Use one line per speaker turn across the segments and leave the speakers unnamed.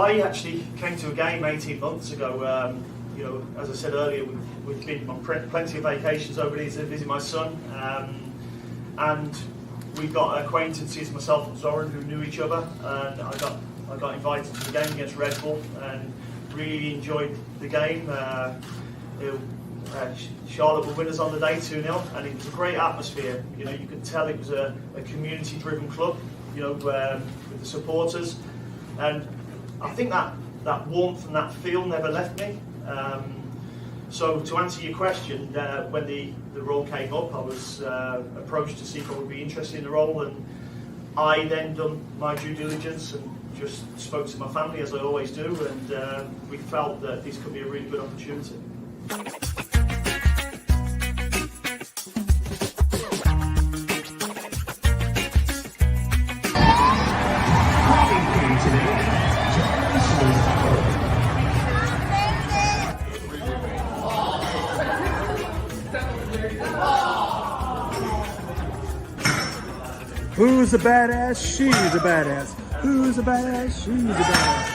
I actually came to a game 18 months ago. You know, as I said earlier, we've been on plenty of vacations over these to visit my son, and we got acquaintances, myself and Zoran, who knew each other, and I got invited to the game against Red Bull and really enjoyed the game. Charlotte were winners on the day 2-0, and it was a great atmosphere. You know, you could tell it was a community-driven club, you know, with the supporters, and I think that warmth and that feel never left me. So to answer your question, when the role came up, I was approached to see if I would be interested in the role, and I then done my due diligence and just spoke to my family, as I always do, and we felt that this could be a really good opportunity.
Who's a badass? She's a badass. Who's a badass? She's a badass.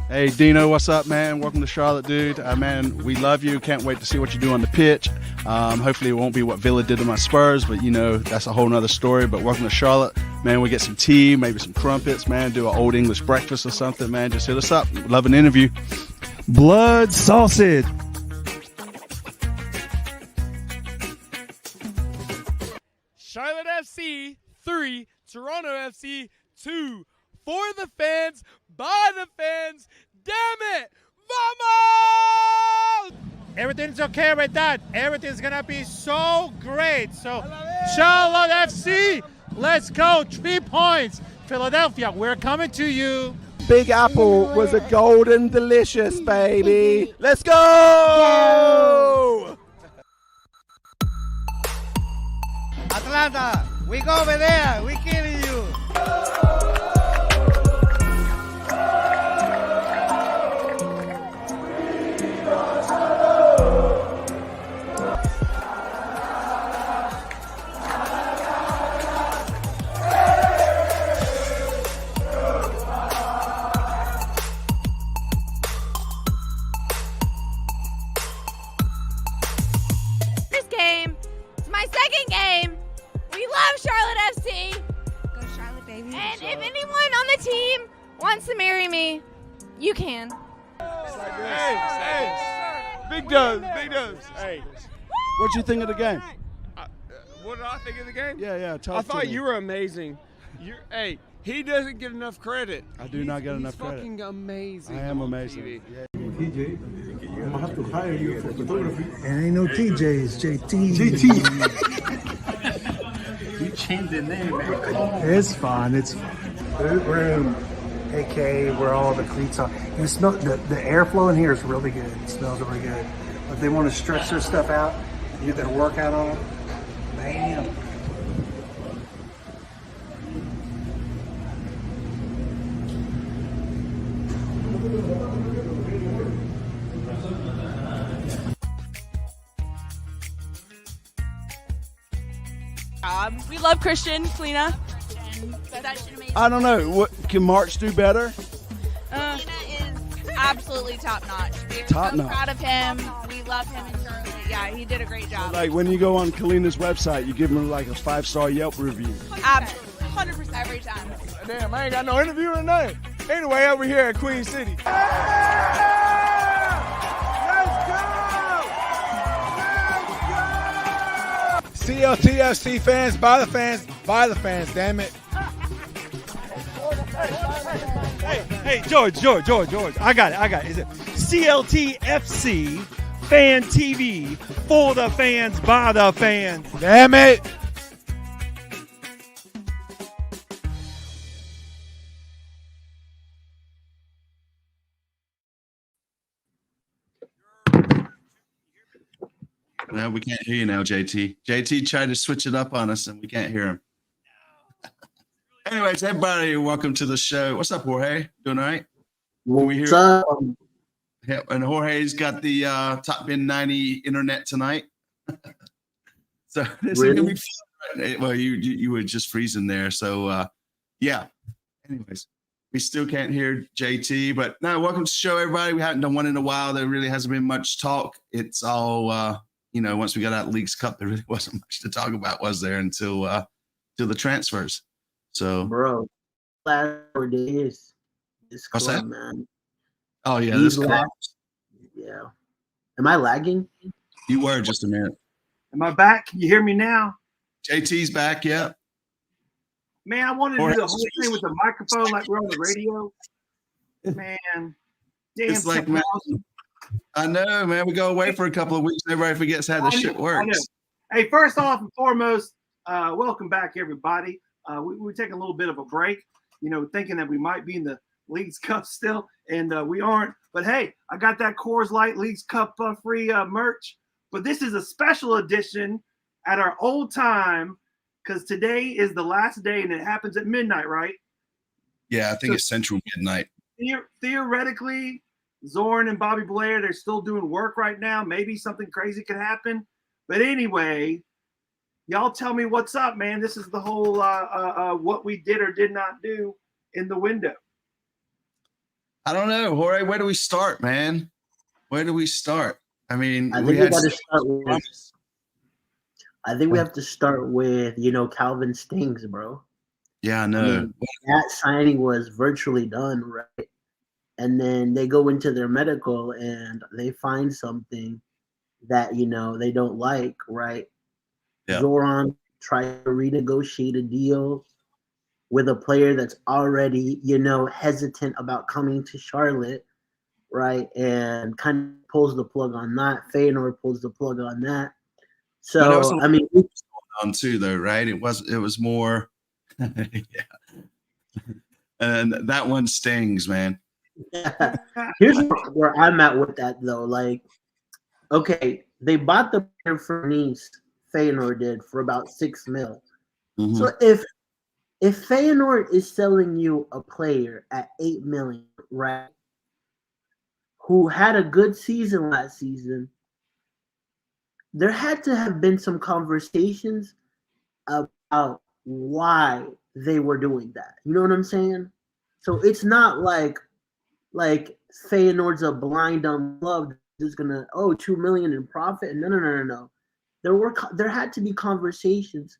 Hey Dino, what's up, man? Welcome to Charlotte, dude. Man, we love you. Can't wait to see what you do on the pitch. Hopefully it won't be what Villa did to my Spurs, but you know, that's a whole nother story. But welcome to Charlotte. Man, we get some tea, maybe some crumpets, man, do an old English breakfast or something, man. Just hit us up. Love an interview.
Blood sausage.
Charlotte FC 3, Toronto FC 2. For the fans, by the fans, damn it! Vamos!
Everything's okay with that. Everything's gonna be so great. So, Charlotte FC, let's go. 3 points. Philadelphia, we're coming to you.
Big Apple was a golden delicious, baby. Let's go!
Atlanta, we go over there. We killing you.
And if anyone on the team wants to marry me, you can.
Hey, big dubs, big dubs. Hey,
What'd you think of the game?
what did I think of the game?
Yeah.
I thought you were amazing. Hey, he doesn't get enough credit.
I do not get enough credit.
He's fucking amazing.
I am
on
amazing.
TV.
Yeah.
TJ, I'm gonna have to hire you for photography. And ain't no TJ, it's JT.
You changed the name, man.
It's fun. It's boot room, aka where all the cleats are. And it smell, the airflow in here is really good. It smells really good. If they want to stretch their stuff out, get their workout on, bam.
We love Christian, Kalina.
I don't know. What can March do better?
Kalina is absolutely top notch. We're
Top
so
notch.
proud of him. We love him in Charlotte. Yeah, he did a great job.
Like when you go on Kalina's website, you give them like a 5-star Yelp review.
Absolutely, 100% every time.
Damn, I ain't got no interview or nothing. Anyway, over here at Queen City.
CLTFC fans, by the fans, damn it.
Hey, George. I got it. Is it CLTFC Fan TV for the fans, by the fans?
Damn it.
No, we can't hear you now, JT. JT tried to switch it up on us, and we can't hear him. Anyways, everybody, welcome to the show. What's up, Jorge? Doing all right?
What's up?
Yeah, and Jorge's got the Top Bin 90 internet tonight. So this is gonna be fun. Well, you were just freezing there. So yeah. Anyways, we still can't hear JT, but no, welcome to the show, everybody. We haven't done one in a while. There really hasn't been much talk. It's all once we got out Leagues Cup, there really wasn't much to talk about, was there, until the transfers. So
bro, last 4 days. This
what's
club,
that?
man.
Oh yeah, this club.
Yeah. Am I lagging?
You were just a minute.
Am I back? Can you hear me now?
JT's back, yeah.
Man, I wanted to do the whole thing with the microphone like we're on the radio. Man, damn.
It's like, man, I know, man. We go away for a couple of weeks and everybody forgets how this shit works.
Hey, first off and foremost, welcome back, everybody. We're taking a little bit of a break, thinking that we might be in the Leagues Cup still, and we aren't. But hey, I got that Coors Light Leagues Cup free merch. But this is a special edition at our old time, because today is the last day, and it happens at midnight, right?
Yeah, I think it's Central Midnight.
Theoretically, Zorn and Bobby Blair, they're still doing work right now. Maybe something crazy could happen. But anyway, y'all tell me what's up, man. This is the whole what we did or did not do in the window.
I don't know, Jorge. Where do we start, man? Where do we start? I mean,
I think we have to start with Calvin Stings, bro.
Yeah, I know.
I mean, that signing was virtually done, right? And then they go into their medical and they find something that they don't like, right?
Yeah.
Zoran tried to renegotiate a deal with a player that's already, hesitant about coming to Charlotte, right? And kind of pulls the plug on that. Feyenoord pulls the plug on that. So, I mean,
going on too, though, right? It was more, yeah. And that one stings, man.
Yeah. Here's where I'm at with that, though. Like, okay, they bought the player for Nice, Feyenoord did, for about $6 million.
Mm-hmm.
So if Feyenoord is selling you a player at $8 million, right, who had a good season last season, there had to have been some conversations about why they were doing that. You know what I'm saying? So it's not like Feyenoord's a blind on love just gonna $2 million in profit. No. There had to be conversations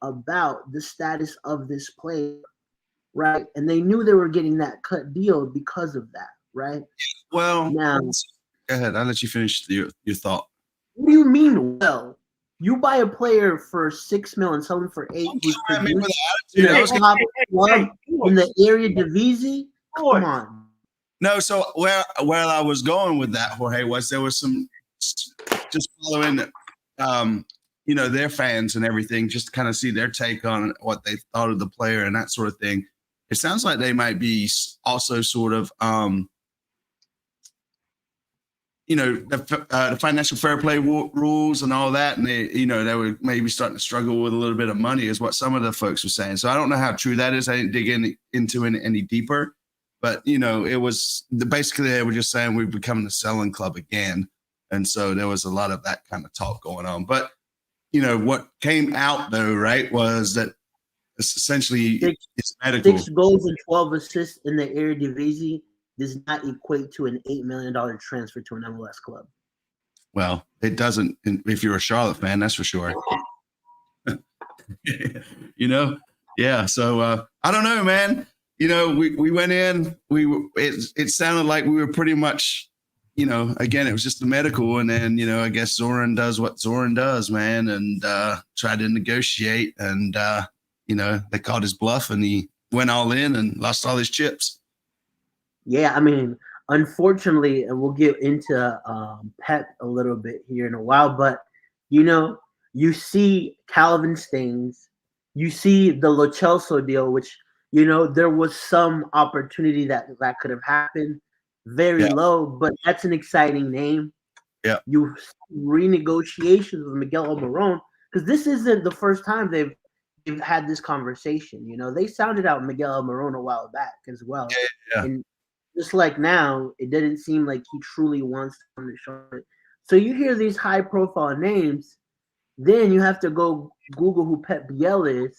about the status of this player, right? And they knew they were getting that cut deal because of that, right?
Well,
now
go ahead. I'll let you finish your thought.
What do you mean? Well, you buy a player for $6 million, sell him for $8 million. In the area Divisi. Come on.
No, so where I was going with that, Jorge, was there was some just following, their fans and everything, just to kind of see their take on what they thought of the player and that sort of thing. It sounds like they might be also sort of, the financial fair play rules and all that, and they were maybe starting to struggle with a little bit of money, is what some of the folks were saying. So I don't know how true that is. I didn't dig into it any deeper, but it was basically they were just saying we're becoming a selling club again, and so there was a lot of that kind of talk going on. But what came out though, right, was that it's essentially it's medical.
6 goals and 12 assists in the Eredivisie does not equate to an $8 million transfer to an MLS club.
Well, it doesn't if you're a Charlotte fan, that's for sure. Yeah. So I don't know, man. We went in. It sounded like we were pretty much, again, it was just the medical, and then I guess Zoran does what Zoran does, man, and tried to negotiate, and they called his bluff, and he went all in and lost all his chips.
Yeah, I mean, unfortunately, and we'll get into Pep a little bit here in a while, but, you see Calvin Stings, you see the Lo Celso deal, which, there was some opportunity that could have happened, very low, but that's an exciting name.
Yeah.
You renegotiations with Miguel Almiron, because this isn't the first time they've they've had this conversation. You know, they sounded out Miguel Almiron a while back as well.
Yeah.
And just like now, it didn't seem like he truly wants to come to Charlotte. So you hear these high-profile names, then you have to go Google who Pep Biel is,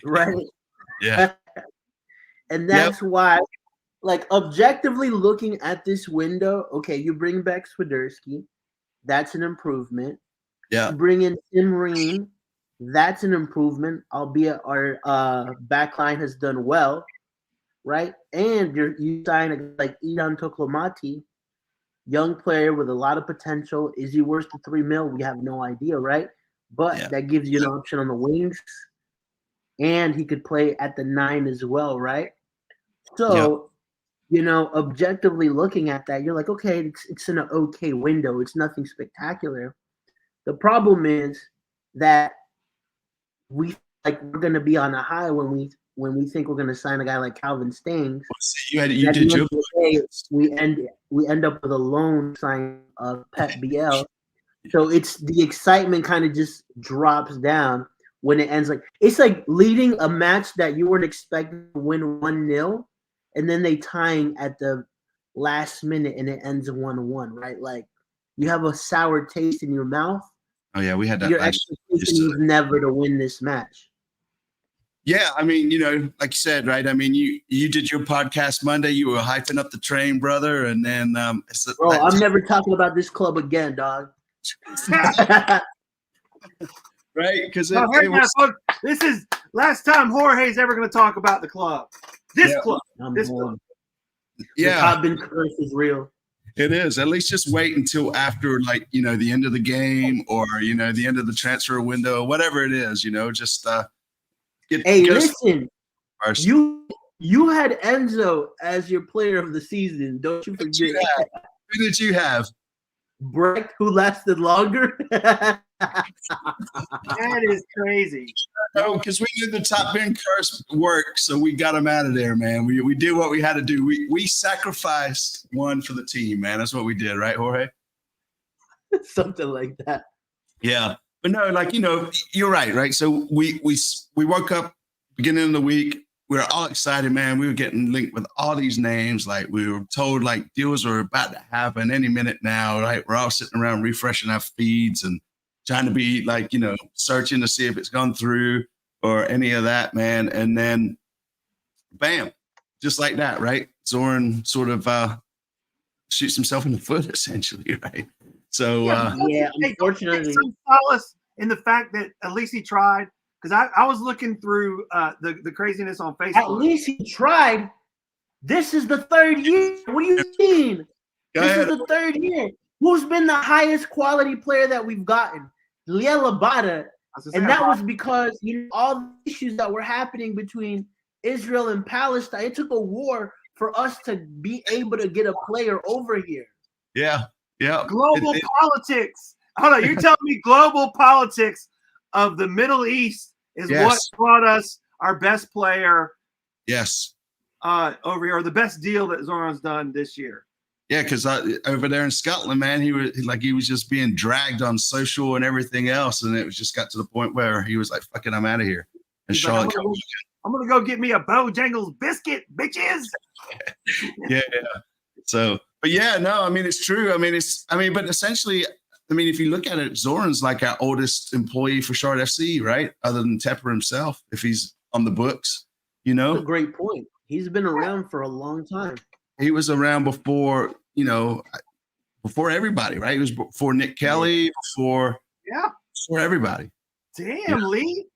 right?
Yeah.
And that's why, like, objectively looking at this window, okay, you bring back Swiderski, that's an improvement.
Yeah.
You bring in Tim Ream, that's an improvement, albeit our backline has done well, right? And you sign a like Idan Toklomati, young player with a lot of potential. Is he worth the $3 million? We have no idea, right? But that gives you an option on the wings, and he could play at the 9 as well, right? So, you know, objectively looking at that, you're like, okay, it's an okay window. It's nothing spectacular. The problem is that we're going to be on a high when we think we're going to sign a guy like Calvin Stings.
You did your
we end up with a loan sign of Pep Biel. So it's the excitement kind of just drops down when it ends. Like it's like leading a match that you weren't expecting to win 1-0, and then they tying at the last minute and it ends 1-1, right? Like you have a sour taste in your mouth.
Oh yeah, we had that.
Your expectation was never to win this match.
Yeah, I mean, you know, like you said, right? I mean, you did your podcast Monday. You were hyping up the train, brother, and then
I'm never talking about this club again, dog.
Right? Because
this is last time Jorge's ever going to talk about the club. This club.
Yeah,
Carbon curse is real.
It is. At least just wait until after, like, you know, the end of the game or, you know, the end of the transfer window, whatever it is, you know, just
listen, you had Enzo as your player of the season. Don't you forget.
Who did you have?
Brecht, who lasted longer.
That is crazy.
No, because we knew the top end curse worked, so we got him out of there, man. We did what we had to do. We sacrificed one for the team, man. That's what we did, right, Jorge?
Something like that.
Yeah, but no, like, you know, you're right. So we woke up beginning of the week. We were all excited, man. We were getting linked with all these names. Like we were told, like deals are about to happen any minute now. Right? We're all sitting around refreshing our feeds and trying to be like, you know, searching to see if it's gone through or any of that, man. And then, bam, just like that, right? Zoran sort of shoots himself in the foot, essentially, right? So,
unfortunately,
some solace in the fact that at least he tried. Because I was looking through the craziness on Facebook. At
least he tried. This is the third year. What do you mean? This is the third year. Who's been the highest quality player that we've gotten? Liel Abada. And that was because, you know, all the issues that were happening between Israel and Palestine. It took a war for us to be able to get a player over here.
Yeah.
Global politics. Hold on. You're telling me global politics of the Middle East is what brought us our best player.
Yes.
Over here, or the best deal that Zoran's done this year.
Yeah, because over there in Scotland, man, he was just being dragged on social and everything else, and it was just got to the point where he was like, "Fuck it, I'm out of here." And Charlotte,
I'm gonna go get me a Bojangles biscuit, bitches.
Yeah. So, but yeah, no, I mean it's true. But essentially, I mean, if you look at it, Zoran's like our oldest employee for Charlotte FC, right? Other than Tepper himself, if he's on the books, you know.
That's a great point. He's been around for a long time.
He was around before, you know, before everybody, right? He was before Nick Kelly, before everybody.
Damn, Lee.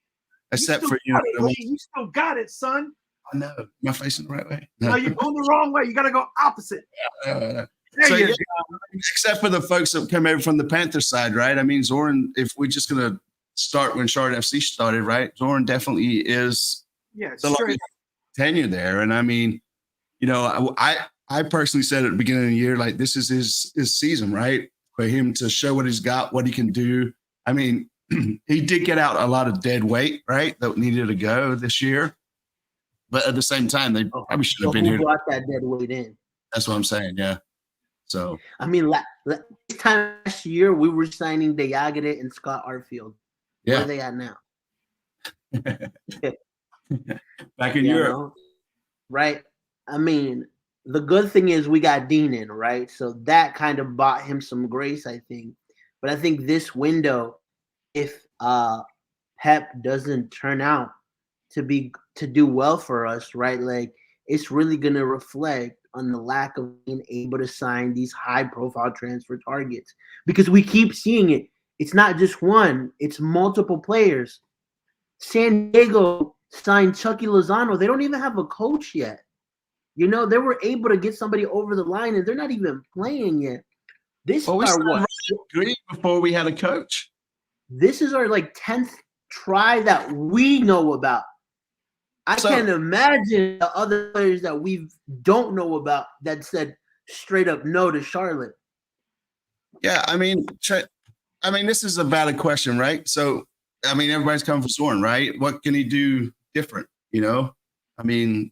Except for
you. You still got it, son.
I know. Am I facing the right way?
No, you're going the wrong way. You got to go opposite.
Except for the folks that came over from the Panther side, right? I mean, Zoran, if we're just going to start when Charlotte FC started, right? Zoran definitely is the longest tenure there. And I mean, you know, I personally said at the beginning of the year, like, this is his season, right? For him to show what he's got, what he can do. I mean, he did get out a lot of dead weight, right? That needed to go this year. But at the same time, they probably should have been here.
Who brought that dead weight in?
That's what I'm saying, yeah. So
I mean, this time last year we were signing Diagade and Scott Arfield.
Yeah.
Where are they at now?
Back in
You
Europe.
know? Right? I mean, the good thing is we got Dean in, right? So that kind of bought him some grace, I think. But I think this window, if Pep doesn't turn out to do well for us, right? Like it's really gonna reflect on the lack of being able to sign these high profile transfer targets because we keep seeing it. It's not just one, it's multiple players. San Diego signed Chucky Lozano. They don't even have a coach yet. You know, they were able to get somebody over the line and they're not even playing yet. This
Well, we
is our
signed
what?
Ryan Green before we had a coach.
This is our like 10th try that we know about. I
So-
can't imagine the other players that we don't know about that said straight up no to Charlotte.
Yeah, I mean, this is a valid question, right? So, I mean, everybody's coming for Zorn, right? What can he do different? You know, I mean,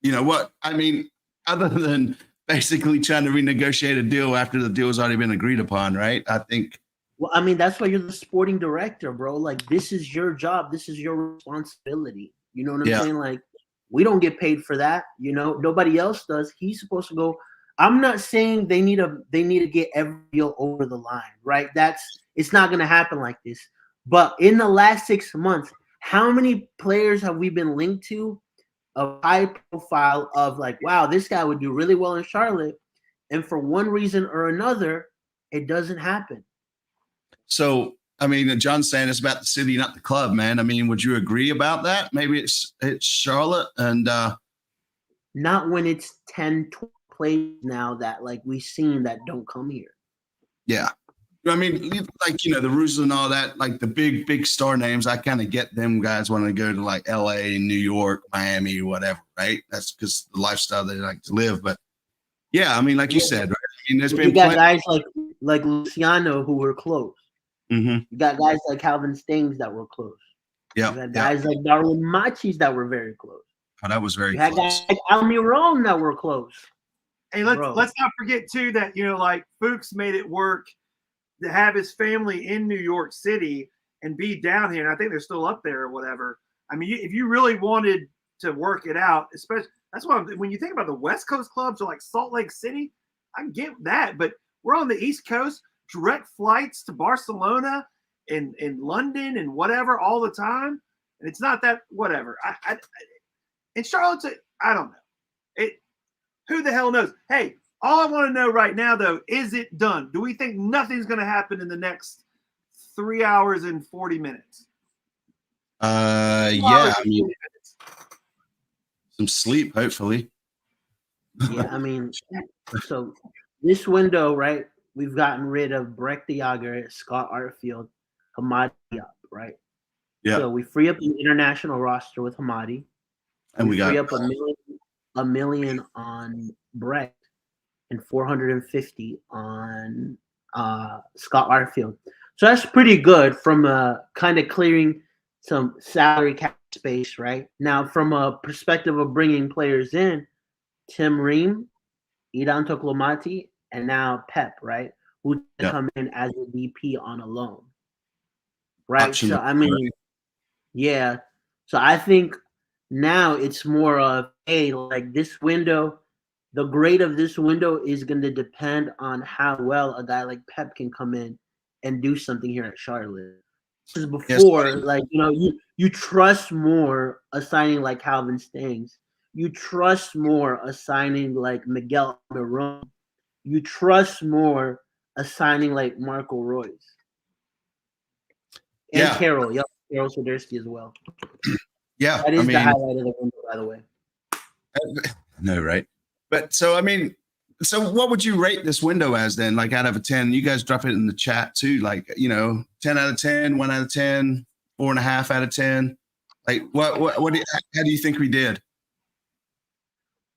you know what? I mean, other than basically trying to renegotiate a deal after the deal has already been agreed upon, right? I think.
Well, I mean, that's why you're the sporting director, bro. Like, this is your job. This is your responsibility. You know what I'm saying? Like, we don't get paid for that. You know, nobody else does. He's supposed to go. I'm not saying they need to get every deal over the line, right? It's not gonna happen like this. But in the last 6 months, how many players have we been linked to of high profile of like, wow, this guy would do really well in Charlotte, and for one reason or another, it doesn't happen.
So, I mean, John's saying it's about the city, not the club, man. I mean, would you agree about that? Maybe it's Charlotte and
not when it's 10, 12 players now that like we've seen that don't come here.
Yeah. I mean, like, you know, the Roos and all that, like the big star names, I kind of get them guys wanting to go to like LA, New York, Miami, whatever, right? That's because the lifestyle they like to live. But yeah, I mean, like you said, right? I mean, there's been
guys like Luciano who were close.
Mm-hmm.
You got guys like Calvin Stings that were close.
Yeah.
You got guys like Darwin Machis that were very close.
Oh, that was very
you had
close.
guys like Almiron that were close.
Hey, let's not forget too that, you know, like Fuchs made it work to have his family in New York City and be down here. And I think they're still up there or whatever. I mean, if you really wanted to work it out, especially that's why when you think about the West Coast clubs or like Salt Lake City, I get that. But we're on the East Coast, direct flights to Barcelona and London and whatever all the time. And it's not that whatever. And Charlotte's, I don't know. Who the hell knows? Hey, all I want to know right now, though, is it done? Do we think nothing's going to happen in the next 3 hours and 40 minutes?
Yeah, I mean, some sleep, hopefully.
Yeah, I mean, so this window, right? We've gotten rid of Breck the Yager, Scott Artfield, Hamadi up, right?
Yeah.
So we free up the international roster with Hamadi,
and we got
free up a million on Breck and 450 on Scott Artfield. So that's pretty good from kind of clearing some salary cap space, right? Now, from a perspective of bringing players in, Tim Ream, Idan Toklomati, and now Pep, right? Who come in as a DP on a loan, right? So, I mean, yeah. So I think now it's more of, hey, like this window, the grade of this window is going to depend on how well a guy like Pep can come in and do something here at Charlotte. Because before, like, you know, you trust more a signing like Calvin Stings. You trust more a signing like Miguel Almiron. You trust more a signing like Marco Reus. And Carol. Yep, Carol Swiderski as well.
Yeah.
That is the highlight of the window, by the way.
No, right. But so, I mean, so what would you rate this window as then? Like out of a 10, you guys drop it in the chat too. Like, you know, 10 out of 10, 1 out of 10, 4.5 out of 10. Like what how do you think we did?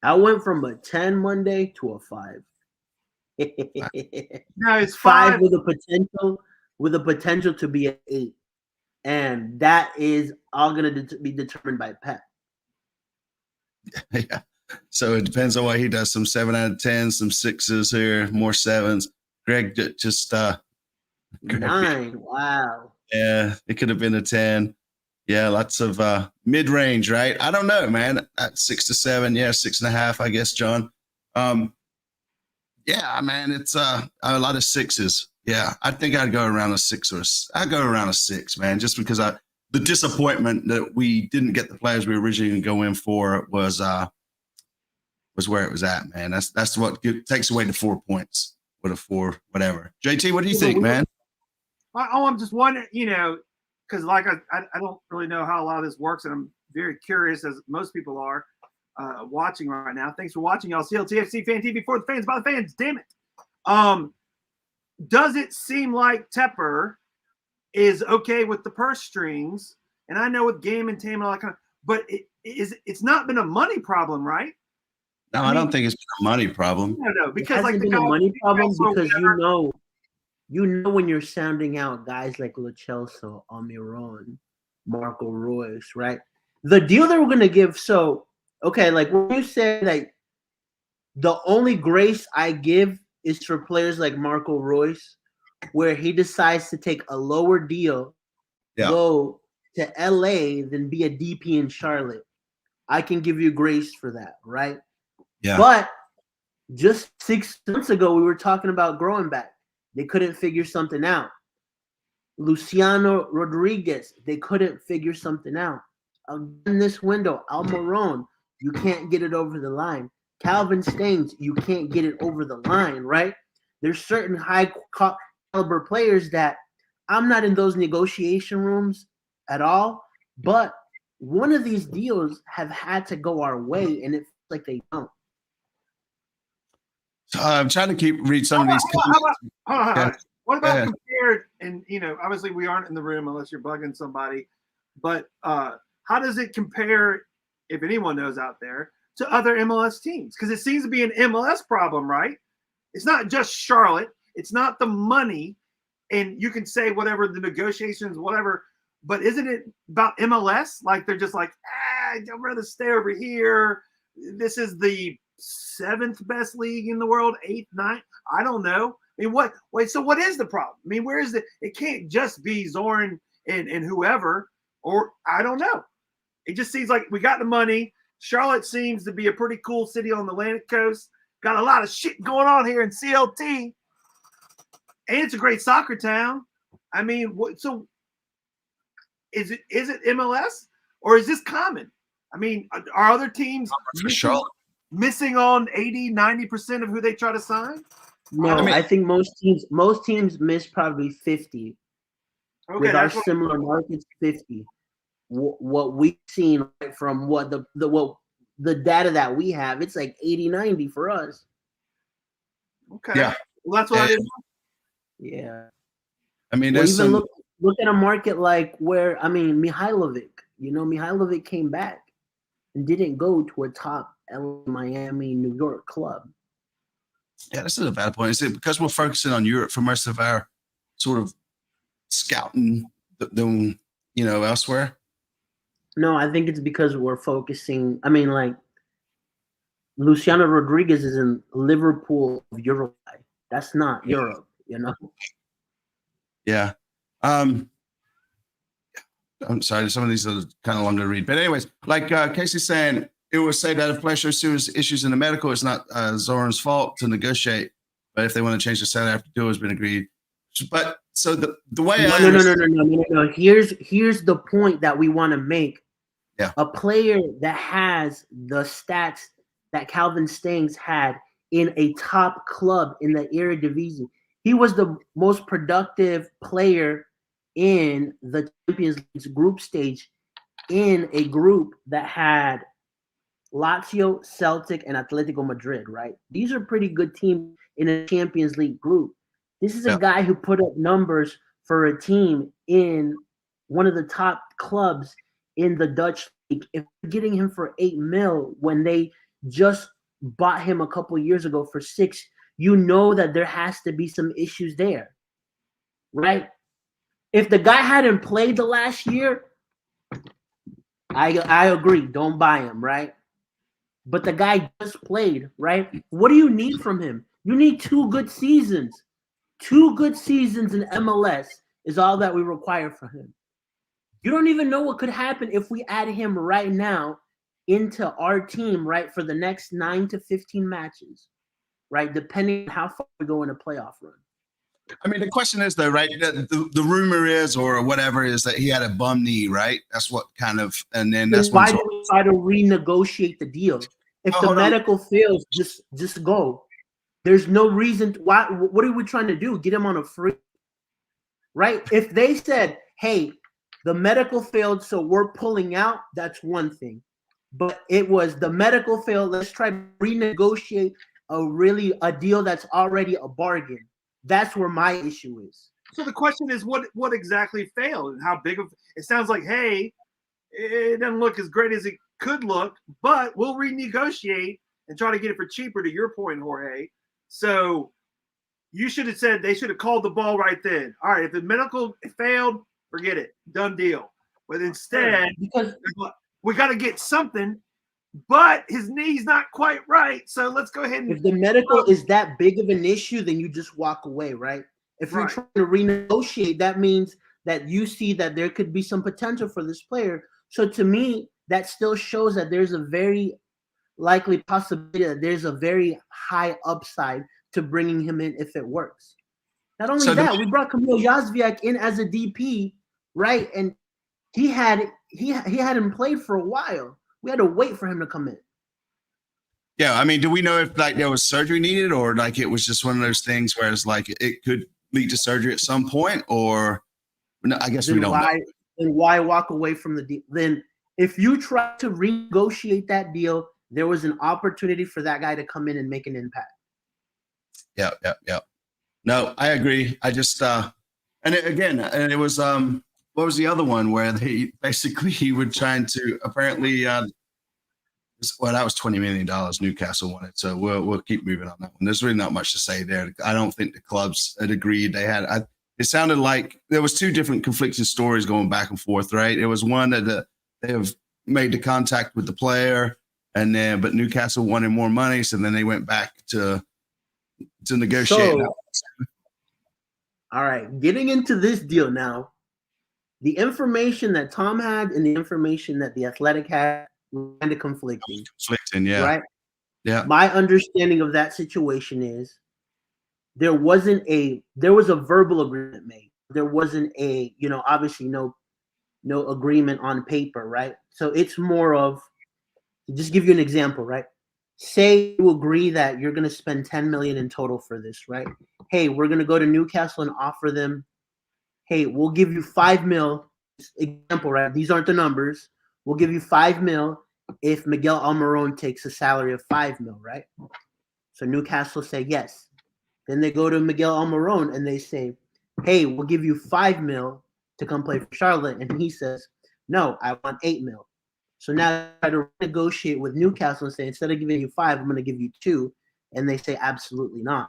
I went from a 10 Monday to a 5.
No, it's
5 with a potential to be an 8. And that is all going to be determined by Pep.
Yeah. So it depends on what he does. Some 7 out of 10, some 6s here, more 7s. Greg just
9. Wow.
Yeah, it could have been a 10. Yeah, lots of mid-range, right? I don't know, man. At 6 to 7, yeah, 6.5, I guess, John. Yeah, man, it's a lot of sixes. Yeah, I think I'd go around a 6 I'd go around a 6, man, just because the disappointment that we didn't get the players we originally go in for was where it was at, man. That's what takes away the 4 points with a 4, whatever. JT, what do you think, man?
I'm just wondering, because like I don't really know how a lot of this works, and I'm very curious, as most people are watching right now. Thanks for watching, y'all. CLTFC Fan TV for the fans, by the fans. Damn it. Does it seem like Tepper is okay with the purse strings? And I know with Game and Tam and all that kind of, but it's not been a money problem, right?
No, I don't think it's been a money problem.
No, because
it hasn't been a money problem because you know when you're sounding out guys like Lo Celso, Almiron, Marco Reus, right? The deal that we're gonna give. So okay, like when you say that the only grace I give is for players like Marco Reus, where he decides to take a lower deal, go to LA, than be a DP in Charlotte. I can give you grace for that, right?
Yeah.
But just 6 months ago, we were talking about growing back. They couldn't figure something out. Luciano Rodriguez, they couldn't figure something out. In this window, Almiron, you can't get it over the line. Calvin Stengs, you can't get it over the line, right? There's certain high caliber players that I'm not in those negotiation rooms at all, but one of these deals have had to go our way, and it feels like they don't.
I'm trying to read some of these comments.
What about compared, and obviously we aren't in the room unless you're bugging somebody, but how does it compare, if anyone knows out there, to other MLS teams? Because it seems to be an MLS problem, right? It's not just Charlotte. It's not the money, and you can say whatever the negotiations, whatever, but isn't it about MLS? Like they're just like, I'd rather stay over here. This is the 7th best league in the world, 8th, 9th. I don't know. I mean, so what is the problem? I mean, where is it can't just be Zoran and whoever, or I don't know. It just seems like we got the money. Charlotte seems to be a pretty cool city on the Atlantic coast. Got a lot of shit going on here in CLT. And it's a great soccer town. I mean, so is it MLS or is this common? I mean, are other teams missing on 80, 90% of who they try to sign?
No, I think most teams miss probably 50. Okay, with our similar markets, 50. What we've seen from what the data that we have, it's like 80, 90 for us.
Okay. Yeah. Well, that's what I didn't know.
Yeah.
I mean,
even look at a market like where, Mihailovic. Mihailovic came back and didn't go to a top LA, Miami, New York club.
Yeah, this is a bad point. Is it because we're focusing on Europe for most of our sort of scouting, elsewhere?
No, I think it's because we're focusing. Luciano Rodriguez is in Liverpool, Uruguay. That's not Europe,
Yeah. I'm sorry, some of these are kind of long to read. But anyways, like Casey's saying, it was said that if players show serious issues in the medical, it's not Zoran's fault to negotiate. But if they want to change the set after the deal has been agreed. But so the way
No. Here's the point that we want to make.
Yeah.
A player that has the stats that Calvin Stengs had in a top club in the Eredivisie. He was the most productive player in the Champions League group stage in a group that had Lazio, Celtic, and Atletico Madrid, right? These are pretty good teams in a Champions League group. This is a guy who put up numbers for a team in one of the top clubs in the Dutch league. If you're getting him for $8 million when they just bought him a couple years ago for $6 million, you know that there has to be some issues there, right? If the guy hadn't played the last year, I agree, don't buy him, right? But the guy just played, right? What do you need from him? You need 2 good seasons. 2 good seasons in MLS is all that we require from him. You don't even know what could happen if we add him right now into our team, right, for the next 9 to 15 matches, right, depending on how far we go in a playoff run.
I mean, the question is, though, right? The rumor is, or whatever, is that he had a bum knee, right? That's what kind of, and then that's
why do we try to renegotiate the deal? If the medical fails, just go. There's no reason. Why? What are we trying to do? Get him on a free, right? If they said, "Hey, the medical failed, so we're pulling out," that's one thing. But it was the medical failed. Let's try to renegotiate a deal that's already a bargain. That's where my issue is.
So the question is, what exactly failed, and how big of? It sounds like, hey, it doesn't look as great as it could look, but we'll renegotiate and try to get it for cheaper. To your point, Jorge. So you should have said, they should have called the ball right then. All right, if the medical failed, forget it, done deal. But instead, because we got to get something. But his knee's not quite right, so let's go ahead and.
If the medical is that big of an issue, then you just walk away, right? If you're trying to renegotiate, that means that you see that there could be some potential for this player. So to me, that still shows that there's a very likely possibility that there's a very high upside to bringing him in if it works. Not only that, we brought Kamil Yazviak in as a DP, right? And he hadn't played for a while. We had to wait for him to come in.
Yeah, I mean, do we know if like there was surgery needed, or like it was just one of those things where it's like it could lead to surgery at some point, or no, I guess we don't know.
Then why walk away from the deal? Then if you try to renegotiate that deal, there was an opportunity for that guy to come in and make an impact.
Yeah. No, I agree. I just and it was what was the other one where he were trying to apparently that was $20 million Newcastle wanted. So we'll keep moving on that one. There's really not much to say there. I don't think the clubs had agreed. It sounded like there was two different conflicting stories going back and forth, right? It was one that they have made the contact with the player, but Newcastle wanted more money, so then they went back to negotiate.
All right, getting into this deal now. The information that Tom had and the information that the Athletic had were kind of conflicting.
Yeah.
Right?
Yeah.
My understanding of that situation is there was a verbal agreement made. There wasn't obviously no agreement on paper, right? So it's more of, to just give you an example, right? Say you agree that you're going to spend $10 million in total for this, right? Hey, we're going to go to Newcastle and offer them, hey, we'll give you $5 million. Example, right? These aren't the numbers. We'll give you $5 million if Miguel Almiron takes a salary of $5 million, right? So Newcastle say yes. Then they go to Miguel Almiron and they say, hey, we'll give you $5 million to come play for Charlotte. And he says, no, I want $8 million. So now I try to negotiate with Newcastle and say, instead of giving you 5, I'm going to give you 2. And they say, absolutely not.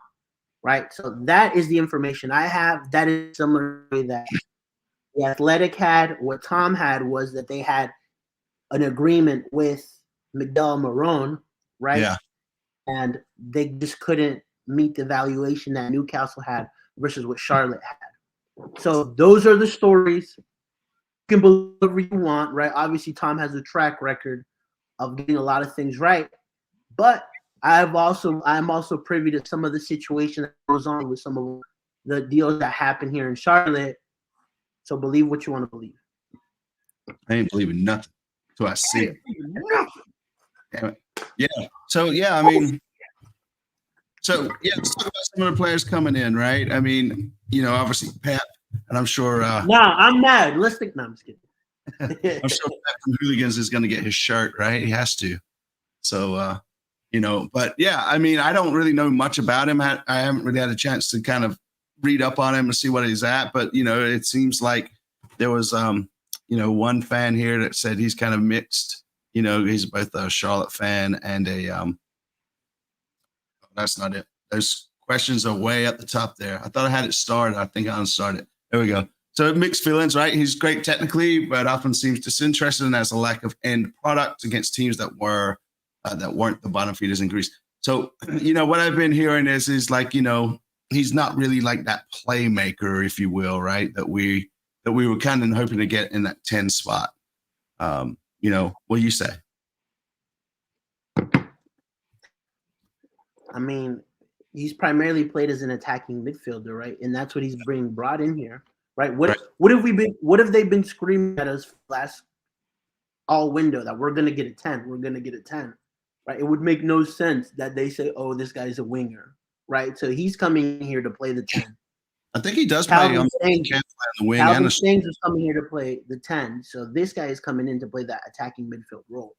Right? So that is the information I have. That is similar to that the Athletic had. What Tom had was that they had an agreement with Miguel Almiron, right?
Yeah.
And they just couldn't meet the valuation that Newcastle had versus what Charlotte had. So those are the stories. You can believe whatever you want, right? Obviously, Tom has a track record of getting a lot of things right, but I'm also privy to some of the situation that goes on with some of the deals that happen here in Charlotte. So believe what you want to believe.
I ain't believing nothing until I see it. Damn it. Yeah. So yeah, I mean, let's talk about some of the players coming in, right? I mean, obviously Pep, and I'm sure.
No, I'm mad. Let's think. No, I'm just kidding.
I'm sure Pep from Hooligans is going to get his shirt, right? He has to. So. But yeah, I mean, I don't really know much about him. I haven't really had a chance to kind of read up on him and see what he's at. But, it seems like there was, one fan here that said he's kind of mixed. He's both a Charlotte fan and that's not it. Those questions are way at the top there. I thought I had it started. I think I unstarted it. There we go. So mixed feelings, right? He's great technically, but often seems disinterested and has a lack of end product against teams that weren't the bottom feeders in Greece. So, what I've been hearing is like, he's not really like that playmaker, if you will, right? That we that we were kind of hoping to get in that 10 spot. You know, what do you say?
I mean, he's primarily played as an attacking midfielder, right? And that's what he's being brought in here, right? What have they been screaming at us last all window that we're gonna get a 10, we're gonna get a 10, right? It would make no sense that they say, oh, this guy's a winger, right? So he's coming here to play the 10.
I think he does play on the wing.
Calvin Stangs is coming here to play the 10. So this guy is coming in to play that attacking midfield role.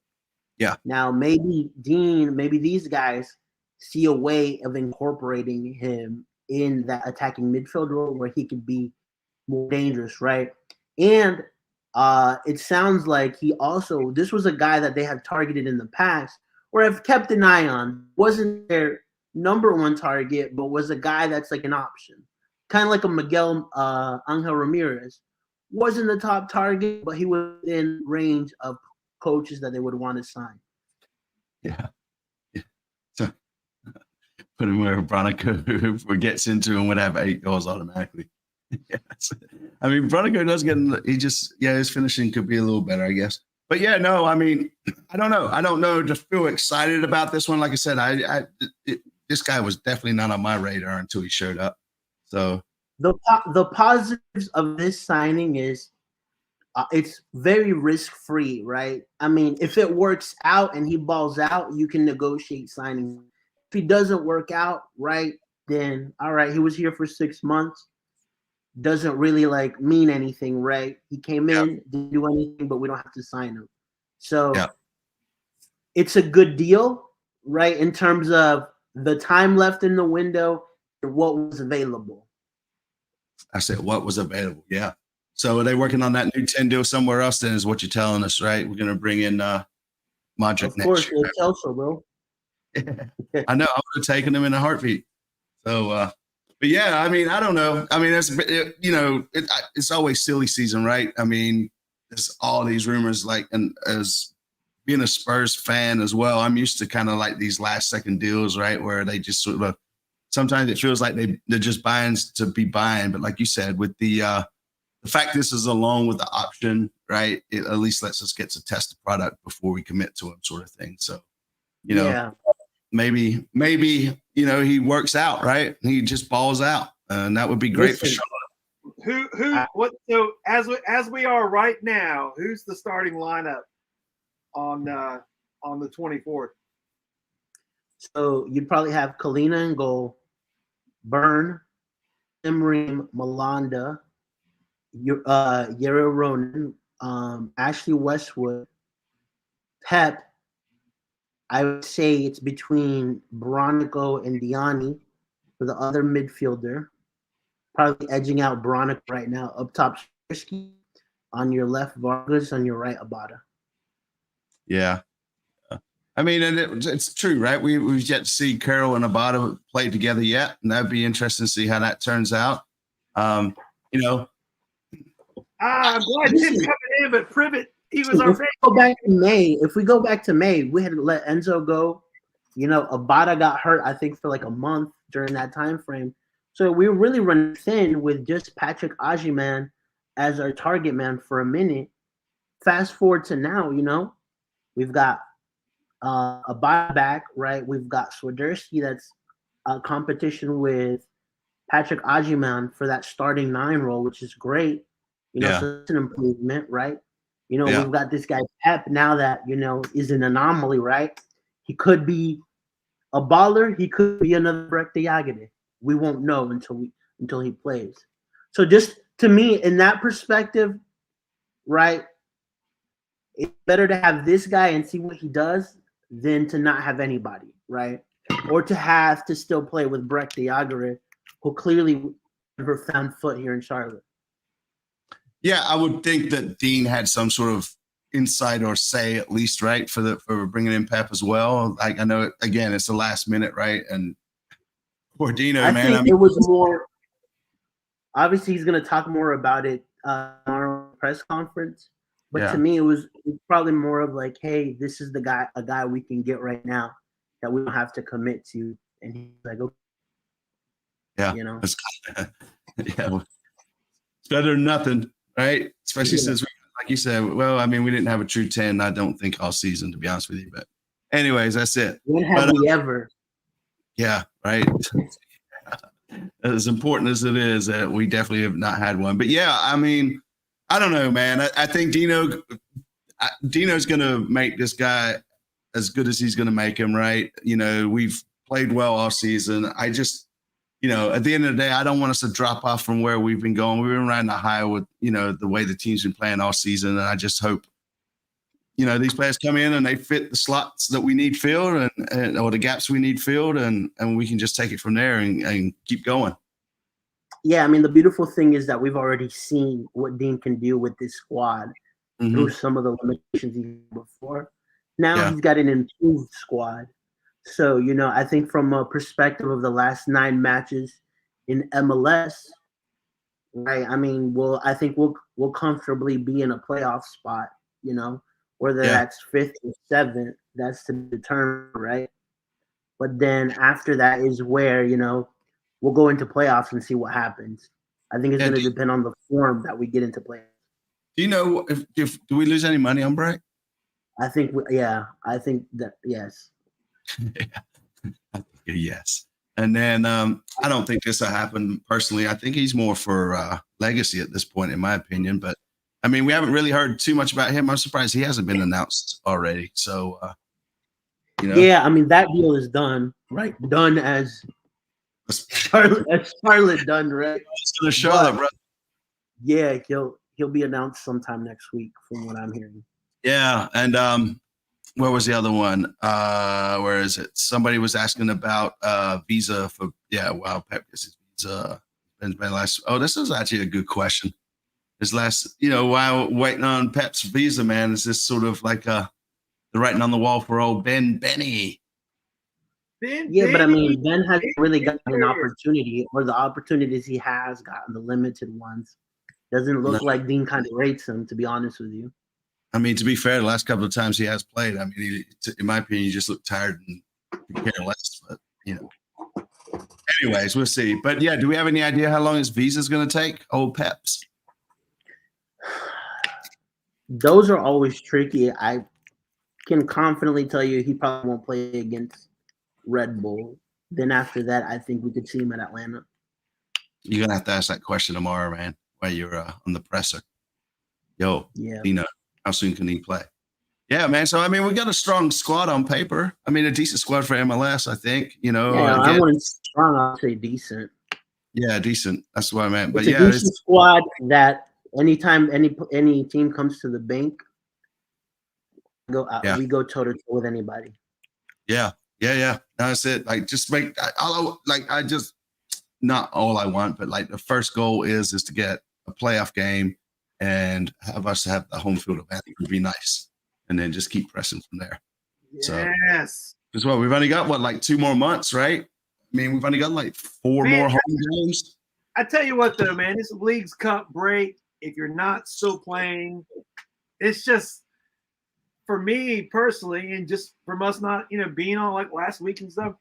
Yeah.
Now maybe Dean, maybe these guys see a way of incorporating him in that attacking midfield role where he could be more dangerous, right? And it sounds like this was a guy that they have targeted in the past or have kept an eye on. Wasn't their number one target, but was a guy that's like an option. Kind of like a Miguel Angel Ramirez. Wasn't the top target, but he was in range of coaches that they would want to sign.
Yeah. So put him where Bronico gets into and would have 8 goals automatically. Yes. I mean, Bronico does get his finishing could be a little better, I guess. But yeah, no, I mean, I don't know. I don't know. Just feel excited about this one. Like I said, this guy was definitely not on my radar until he showed up. So
the positives of this signing is it's very risk-free, right? I mean, if it works out and he balls out, you can negotiate signing. If he doesn't work out, right, then all right, he was here for 6 months. Doesn't really like mean anything, right? He came in, didn't do anything, but we don't have to sign him. So it's a good deal, right? In terms of the time left in the window and what was available.
I said, what was available? Yeah. So are they working on that new 10 deal somewhere else then is what you're telling us, right? We're going to bring in Modric next year.
Of course, Chelsea, bro.
I know. I would have taken him in a heartbeat. So, but yeah, I mean, I don't know. I mean, it's always silly season, right? I mean, there's all these rumors, like, and as being a Spurs fan as well, I'm used to kind of like these last second deals, right? Where they just sort of, sometimes it feels like they're just buying to be buying. But like you said, with the fact this is a loan with the option, right? It at least lets us get to test the product before we commit to him, sort of thing. So, maybe, he works out, right? He just balls out. And that would be great for Charlotte.
So as we are right now, who's the starting lineup on the 24th?
So you'd probably have Kalina in goal, Byrne, Imreem, Malanda, Yero Ronan, Ashley Westwood, Pep. I would say it's between Bronico and Diani for the other midfielder. Probably edging out Bronico right now. Up top, Shirsky. On your left, Vargas. On your right, Abada.
Yeah. I mean, and it's true, right? We've yet to see Carroll and Abada play together yet, and that'd be interesting to see how that turns out. I'm glad
Tim's coming in, but Privet, he was our favorite.
If we go back to May, we had to let Enzo go. Abada got hurt, I think, for like a month during that time frame. So we were really running thin with just Patrick Ajiman as our target man for a minute. Fast forward to now, we've got Abada back, right? We've got Swiderski that's a competition with Patrick Ajiman for that starting 9 role, which is great. So it's an improvement, right? We've got this guy Pep now that, is an anomaly, right? He could be a baller. He could be another Breck Diagade. We won't know until he plays. So just to me, in that perspective, right, it's better to have this guy and see what he does than to not have anybody, right? Or to have to still play with Breck Diagade, who clearly never found foot here in Charlotte.
Yeah, I would think that Dean had some sort of insight or say, at least, right, for bringing in Pep as well. Like, I know, again, it's the last minute, right? And poor Dino,
I think it was more. Obviously, he's going to talk more about it on our press conference. But to me, it was probably more of like, hey, this is a guy we can get right now that we don't have to commit to. And he's like, okay.
Yeah, it's better than nothing. right? Especially since, like you said, well, I mean, we didn't have a true 10, I don't think, all season, to be honest with you. But anyways, that's it.
When have we ever?
Yeah, right. As important as it is, we definitely have not had one. But yeah, I mean, I don't know, man. I think Dino's going to make this guy as good as he's going to make him, right? You know, we've played well all season. I just, you know, at the end of the day, I don't want us to drop off from where we've been going. We've been riding the high with, you know, the way the team's been playing all season. And I just hope, you know, these players come in and they fit the slots that we need filled and or the gaps we need filled, and we can just take it from there and keep going.
Yeah, I mean, the beautiful thing is that we've already seen what Dean can do with this squad through some of the limitations he had before. Now he's got an improved squad. So, you know, I think from a perspective of the last 9 matches in MLS, right? I mean, I think we'll comfortably be in a playoff spot, you know. Whether that's 5th or 7th, that's to determine, right? But then after that is where, you know, we'll go into playoffs and see what happens. I think it's going to depend on the form that we get into playoffs.
Do you know if do we lose any money on break?
I think, I think that, yes.
Yes. And then I don't think this will happen personally. I think he's more for legacy at this point, in my opinion. But I mean, we haven't really heard too much about him. I'm surprised he hasn't been announced already. So, you know.
Yeah, I mean, that deal is done, right? Done as Charlotte done, right?
It's going to Charlotte, bro.
Yeah, he'll be announced sometime next week, from what I'm hearing.
Yeah, and where was the other one? Where is it? Somebody was asking about visa for Pep gets his visa. This is actually a good question. While waiting on Pep's visa, man, is this sort of like the writing on the wall for old Benny?
But I mean, Ben hasn't really gotten an opportunity, or the opportunities he has gotten, the limited ones. Doesn't look like Dean kind of rates him, to be honest with you.
I mean, to be fair, the last couple of times he has played, I mean, in my opinion, he just looked tired and care less. But, you know. Anyways, we'll see. But, yeah, do we have any idea how long his visa is going to take? Old Peps.
Those are always tricky. I can confidently tell you he probably won't play against Red Bull. Then after that, I think we could see him at Atlanta.
You're going to have to ask that question tomorrow, man, while you're on the presser. Dino, how soon can he play? Yeah, man. So, I mean, we got a strong squad on paper. I mean, a decent squad for MLS, I think. You know,
I wouldn't strong. I'll say decent.
Yeah, decent. That's what I meant. But
it's a decent squad that anytime any team comes to the bank, we go toe to toe with anybody.
Yeah. That's it. Like, just make not all I want, but like the first goal is to get a playoff game and have us have the home field advantage would be nice, and then just keep pressing from there.
Yes.
Because we've only got 2 more months, right? I mean, we've only got 4 more home games.
I tell you what, though, man, this Leagues Cup break, if you're not still playing, it's just, for me personally, and just from us not, being on last week and stuff,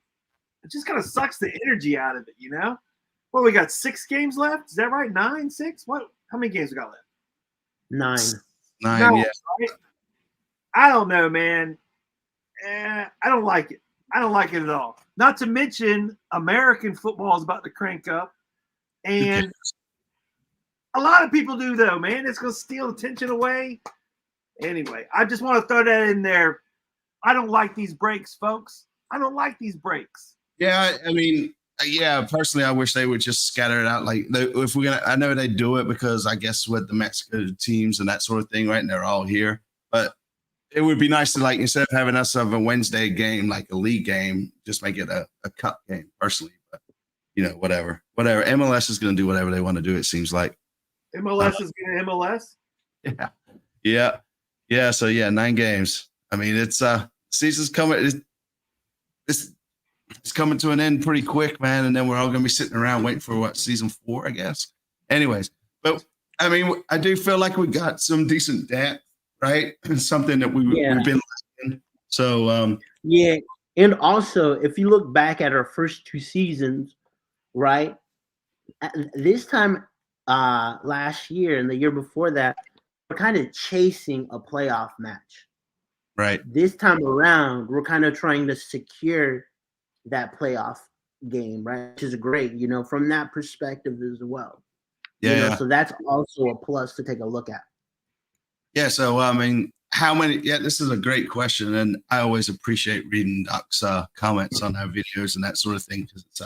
it just kind of sucks the energy out of it, you know? Well, we got 6 games left. Is that right? 9, 6? What? How many games we got left?
9.
9, yeah.
Right? I don't know, man. I don't like it. I don't like it at all. Not to mention, American football is about to crank up. And a lot of people do, though, man. It's going to steal attention away. Anyway, I just want to throw that in there. I don't like these breaks, folks. I don't like these breaks.
Yeah, I mean, personally, I wish they would just scatter it out. If we're gonna, I know they do it because I guess with the Mexico teams and that sort of thing, right? And they're all here, but it would be nice to instead of having us have a Wednesday game, like a league game, just make it a cup game. Personally, but whatever. MLS is going to do whatever they want to do. It seems like
MLS is going to MLS.
Yeah. So 9 games. I mean, it's season's coming. It's coming to an end pretty quick, man. And then we're all going to be sitting around waiting for season 4, I guess. Anyways, but I mean, I do feel like we got some decent depth, right? Something that we've been lacking. So,
And also, if you look back at our first 2 seasons, right? This time last year and the year before that, we're kind of chasing a playoff match.
Right.
This time around, we're kind of trying to secure that playoff game, right? Which is great, from that perspective as well.
Yeah.
So that's also a plus to take a look at.
Yeah. So, I mean, how many? Yeah, this is a great question. And I always appreciate reading Doc's comments on our videos and that sort of thing because it's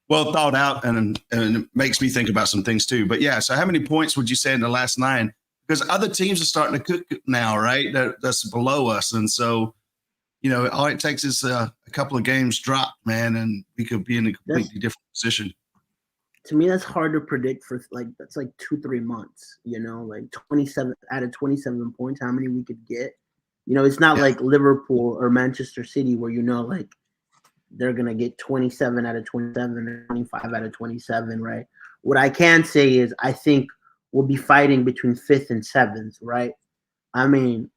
well thought out and it makes me think about some things too. But yeah, so how many points would you say in the last 9? Because other teams are starting to cook now, right? That's below us. And so, all it takes is a couple of games drop, man, and we could be in a completely different position.
To me, that's hard to predict for that's like 2-3 months, like 27 out of 27 points, how many we could get. It's not like Liverpool or Manchester City where, like they're going to get 27 out of 27 or 25 out of 27, right? What I can say is I think we'll be fighting between 5th and 7th, right? I mean,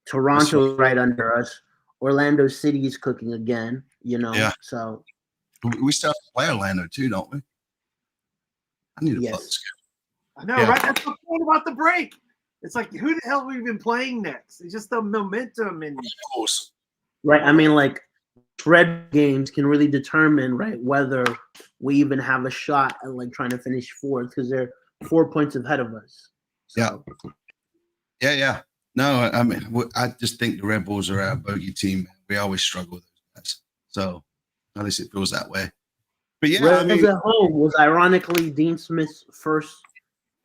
Toronto right under us. Orlando City is cooking again,
Yeah.
So
we still have to play Orlando too, don't we? I need to play this
I know, right? That's the point about the break. It's like, who the hell have we been playing next? It's just the momentum and
right. I mean, like red games can really determine, right, whether we even have a shot at like trying to finish 4th because they're 4 points ahead of us. So.
Yeah. No, I mean, I just think the Red Bulls are our bogey team. We always struggle with those guys. So at least it feels that way. But yeah,
Red Bulls at home was ironically Dean Smith's first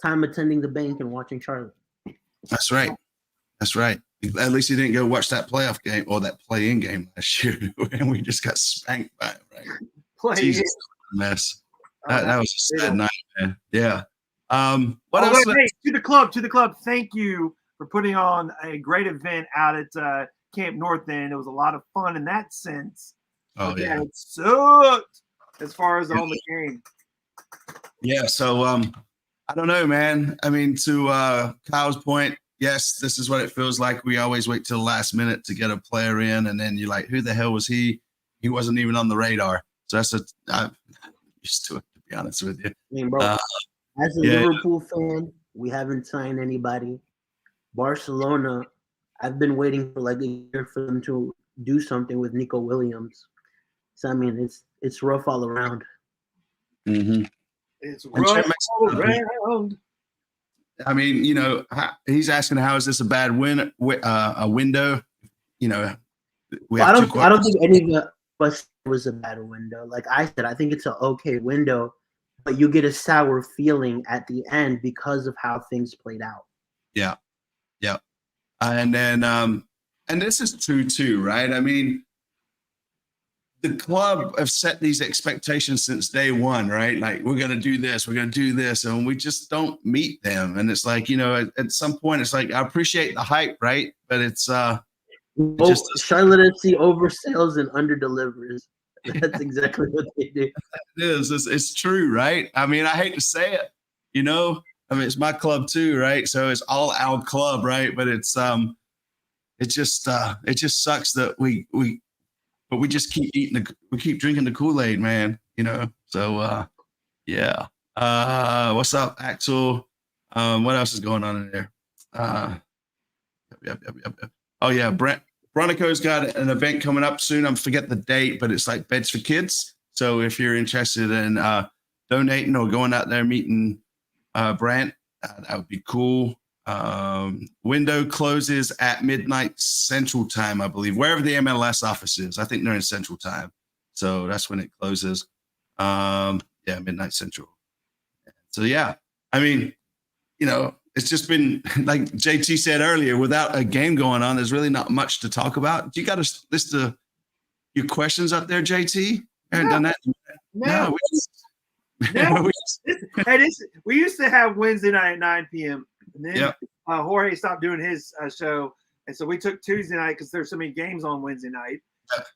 time attending the bank and watching Charlotte.
That's right. At least he didn't go watch that playoff game or that play-in game last year, and we just got spanked by it, right? Jesus, mess. That was a sad night, man. Yeah. What else?
Hey, to the club. Thank you for putting on a great event out at Camp North End. It was a lot of fun in that sense.
Oh, yeah.
It sucked as far as on the game.
Yeah, so I don't know, man. I mean, to Kyle's point, yes, this is what it feels like. We always wait till the last minute to get a player in, and then you're like, who the hell was he? He wasn't even on the radar. So I'm used to it, to be honest with you.
I mean, bro, as a Liverpool fan, we haven't signed anybody. Barcelona, I've been waiting for like a year for them to do something with Nico Williams. So I mean, it's rough all around.
Mm-hmm.
It's rough all around.
I mean, he's asking how is this a bad a window?
I don't think any of us was a bad window. Like I said, I think it's an okay window, but you get a sour feeling at the end because of how things played out.
Yeah. And then, and this is true too, right? I mean, the club have set these expectations since day one, right? Like, we're going to do this, and we just don't meet them. And it's like, at some point, it's like, I appreciate the hype, right? But it's
Charlotte FC oversells and underdelivers. That's exactly what they do.
It is. It's true, right? I mean, I hate to say it, I mean, it's my club too, right? So it's all our club, right? But it just sucks that we just keep we keep drinking the Kool-Aid, man. So yeah. What's up, Axel? What else is going on in there? Yep. Oh yeah, Bronico's got an event coming up soon. I forget the date, but it's like Beds for Kids. So if you're interested in donating or going out there meeting Brant, that would be cool. Window closes at midnight Central Time, I believe, wherever the MLS office is. I think they're in Central Time, so that's when it closes. Midnight Central. So yeah, I mean, it's just been like JT said earlier. Without a game going on, there's really not much to talk about. You got to list your questions up there, JT. I haven't done that. No.
We used to have Wednesday night at 9 p.m. And then Jorge stopped doing his show. And so we took Tuesday night because there's so many games on Wednesday night.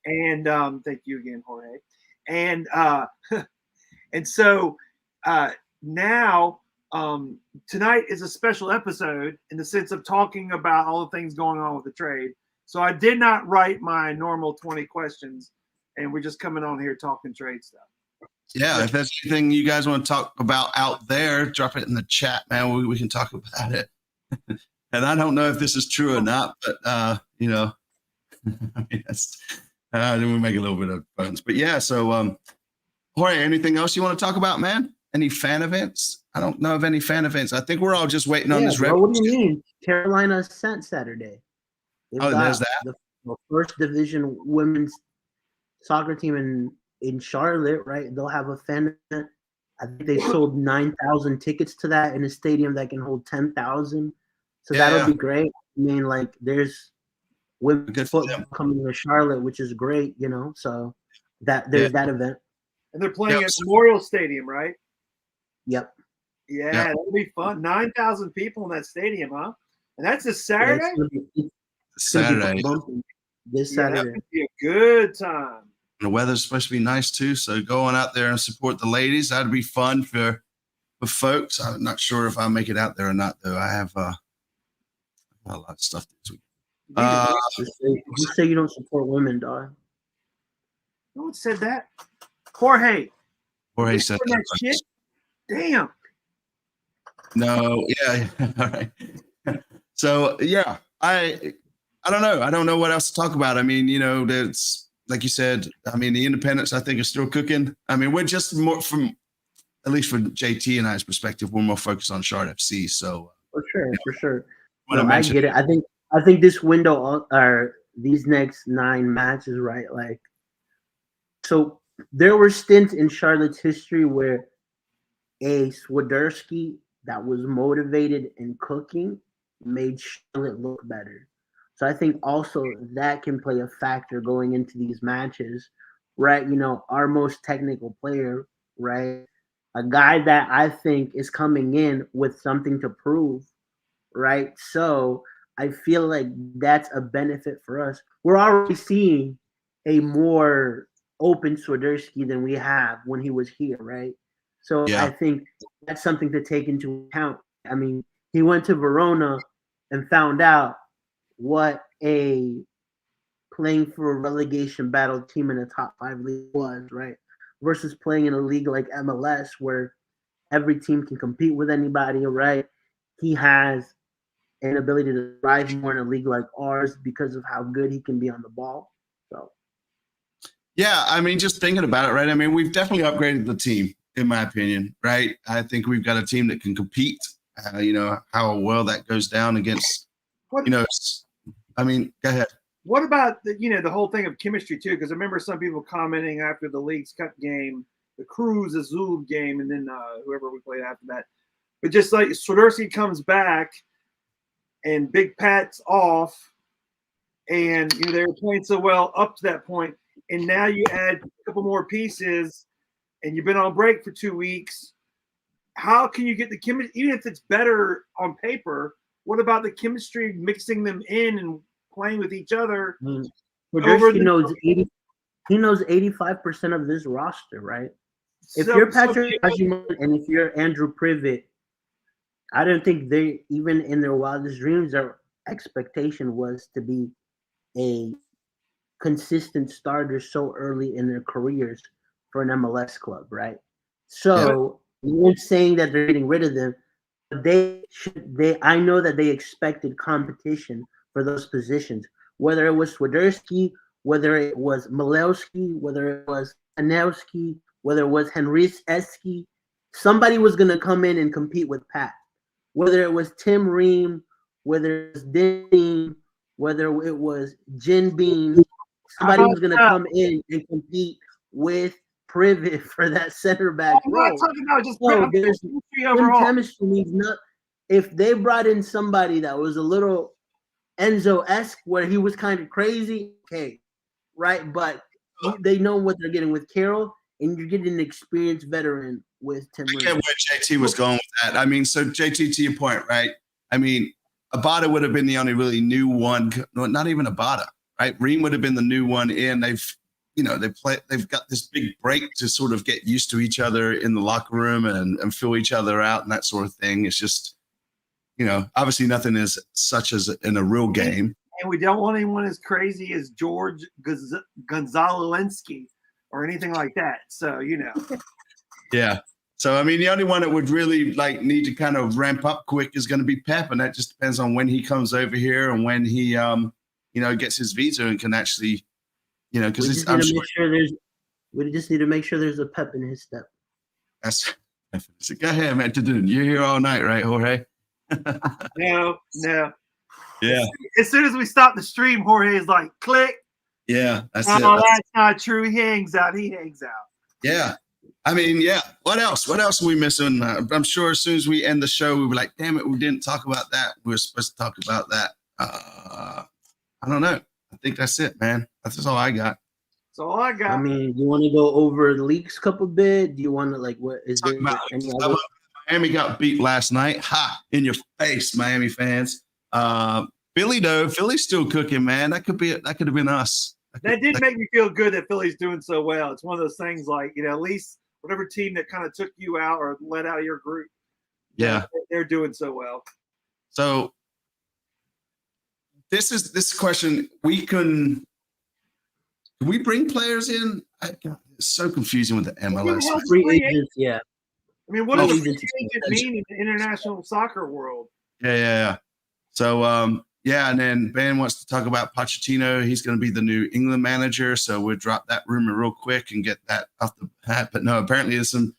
And thank you again, Jorge. And and so now tonight is a special episode in the sense of talking about all the things going on with the trade. So I did not write my normal 20 questions, and we're just coming on here talking trade stuff.
Yeah, if there's anything you guys want to talk about out there, drop it in the chat, man. We can talk about it. And I don't know if this is true or not, but you know, I mean, then we make a little bit of bones. But yeah, so Jorge, anything else you want to talk about, man? Any fan events? I don't know of any fan events. I think we're all just waiting on this.
What do you mean? Carolina sent Saturday.
There's that.
The first division women's soccer team in Charlotte, right? They'll have a fan event. I think they sold 9,000 tickets to that in a stadium that can hold 10,000. So that'll be great. I mean, like, there's women's football coming to Charlotte, which is great, you know. So there's that event.
And they're playing at Memorial Stadium, right?
Yep.
Yeah, that'll be fun. 9,000 people in that stadium, huh? And that's this Saturday?
Saturday.
This Saturday.
That'll be a good time.
The weather's supposed to be nice too, so go on out there and support the ladies. That'd be fun for folks. I'm not sure if I'll make it out there or not, though. I have a lot of stuff this week.
Just say you don't support women, dog.
No one said that. Jorge
said
that shit. Damn.
No, yeah. All right. So yeah, I don't know. I don't know what else to talk about. I mean, you know, there's, like you said, I mean, the independents, I think, are still cooking. I mean, we're just more at least from JT and I's perspective, we're more focused on Charlotte FC. So
for sure. I get it. I think this window or these next 9 matches, right? Like, so there were stints in Charlotte's history where a Swiderski that was motivated and cooking made Charlotte look better. So I think also that can play a factor going into these matches, right? You know, our most technical player, right? A guy that I think is coming in with something to prove, right? So I feel like that's a benefit for us. We're already seeing a more open Swiderski than we have when he was here, right? So I think that's something to take into account. I mean, he went to Verona and found out what a playing for a relegation battle team in a top 5 league was, right? Versus playing in a league like MLS where every team can compete with anybody, right? He has an ability to thrive more in a league like ours because of how good he can be on the ball. So,
yeah, I mean, just thinking about it, right? I mean, we've definitely upgraded the team, in my opinion, right? I think we've got a team that can compete. You know, how well that goes down against, you know, I mean, go ahead.
What about the whole thing of chemistry too? Because I remember some people commenting after the Leagues Cup game, the Cruz Azul game, and then whoever we played after that. But just like Swiderski comes back and Big Pat's off, and they were playing so well up to that point, and now you add a couple more pieces, and you've been on break for 2 weeks. How can you get the chemistry? Even if it's better on paper, what about the chemistry, mixing them in and playing with each other?
He knows 85% of this roster, right? If you're Patrick Agyemang and if you're Andrew Privet, I don't think they, even in their wildest dreams, their expectation was to be a consistent starter so early in their careers for an MLS club, right? So we're saying that they're getting rid of them. I know that they expected competition for those positions, whether it was Swiderski, whether it was Milewski, whether it was Anelski, whether it was Henrique Eski. Somebody was going to come in and compete with Pat, whether it was Tim Ream, whether it was Dean, whether it was Jin Bean. Somebody was going to come in and compete with Privet for that center back role.
I'm not talking about just
chemistry means not. If they brought in somebody that was a little Enzo-esque, where he was kind of crazy, okay, right? But they know what they're getting with Carroll, and you're getting an experienced veteran with Tim.
I get where JT was going with that. I mean, so JT, to your point, right? I mean, Abada would have been the only really new one. Not even Abada, right? Ream would have been the new one in. They've got this big break to sort of get used to each other in the locker room and fill each other out and that sort of thing. It's just, obviously nothing is such as in a real game.
And we don't want anyone as crazy as George Gonzalezski or anything like that. So,
Yeah. So I mean, the only one that would really like need to kind of ramp up quick is going to be Pep, and that just depends on when he comes over here and when he, gets his visa and can actually, because
we just need to make sure there's a pep in his step.
So go ahead, man. You're here all night, right, Jorge?
No.
Yeah.
As soon as we stop the stream, Jorge is like, click.
Yeah, that's
it.
it.
That's not true. He hangs out.
Yeah. I mean, yeah. What else? What else are we missing? I'm sure as soon as we end the show, we were like, damn it, we didn't talk about that. We were supposed to talk about that. I don't know. I think that's it, man. That's all I got.
That's all I got.
I mean, do you want to go over the Leagues Cup a bit? Do you want to, what is there any other?
Miami got beat last night. Ha! In your face, Miami fans. Philly's still cooking, man. That could have been us.
That did make me feel good that Philly's doing so well. It's one of those things like, at least whatever team that kind of took you out or let out of your group.
Yeah.
They're doing so well.
So this question, can we bring players in? It's so confusing with the MLS.
Free agents, yeah.
I mean, what does free agent mean in the international soccer world?
Yeah. So, and then Ben wants to talk about Pochettino. He's going to be the new England manager. So we'll drop that rumor real quick and get that off the hat. But no, apparently there's some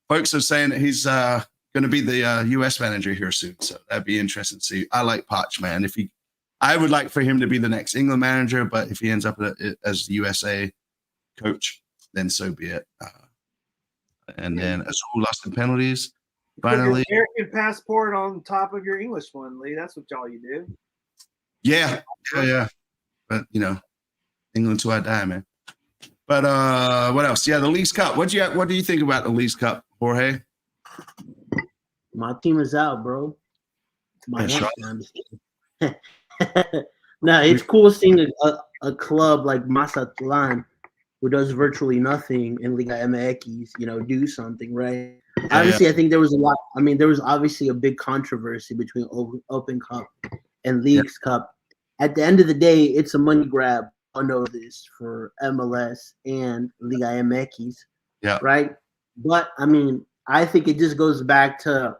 folks are saying that he's going to be the U.S. manager here soon. So that'd be interesting to see. I like Poch, man. I would like for him to be the next England manager, but if he ends up as the USA coach, then so be it. And then Azul lost in penalties. Finally,
put your American passport on top of your English one, Lee. That's what y'all you do.
Yeah. But England till I die, man. But what else? Yeah, the Leagues Cup. What do you think about the Leagues Cup, Jorge?
My team is out, bro. No, it's cool seeing a club like Mazatlan, who does virtually nothing in Liga MX, do something, right? Obviously, I think there was a lot. I mean, there was obviously a big controversy between Open Cup and Leagues Cup. At the end of the day, it's a money grab. I know this for MLS and Liga MX, right? But I mean, I think it just goes back to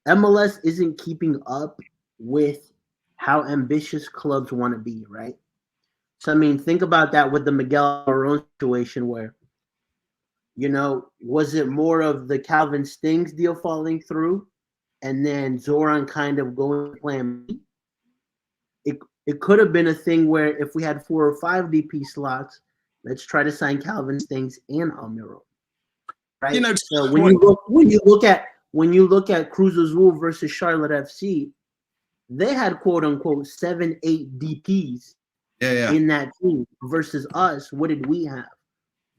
MLS isn't keeping up with how ambitious clubs want to be, right? So I mean, think about that with the Miguel Almiron situation where, was it more of the Calvin Stings deal falling through and then Zoran kind of going plan B? It could have been a thing where if we had 4 or 5 DP slots, let's try to sign Calvin Stings and Almiron. Right? So when you look at Cruz Azul versus Charlotte FC, they had quote unquote 7-8 DPs in that team versus us. What did we have?